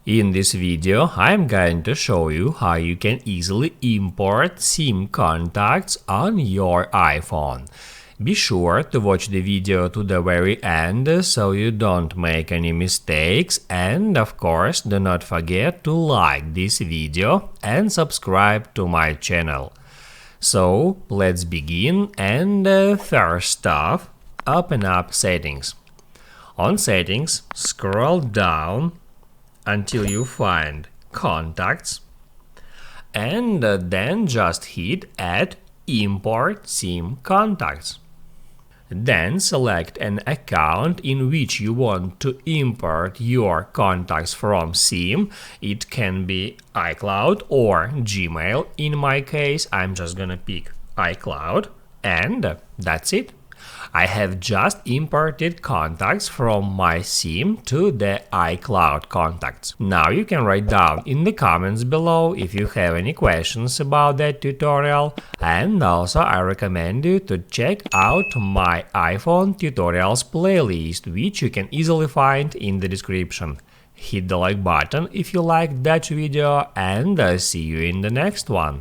In this video, I'm going to show you how you can easily import SIM contacts on your iPhone. Be sure to watch the video to the very end so you don't make any mistakes, and of course do not forget to like this video and subscribe to my channel. So let's begin, and first off, open up Settings. On Settings, scroll down until you find Contacts, and then just hit Add Import SIM Contacts. Then select an account in which you want to import your contacts from SIM. It can be iCloud or Gmail. In my case, I'm just gonna pick iCloud, and that's it. I have just imported contacts from my SIM to the iCloud contacts. Now you can write down in the comments below if you have any questions about that tutorial, and also I recommend you to check out my iPhone tutorials playlist, which you can easily find in the description. Hit the like button if you liked that video, and I'll see you in the next one.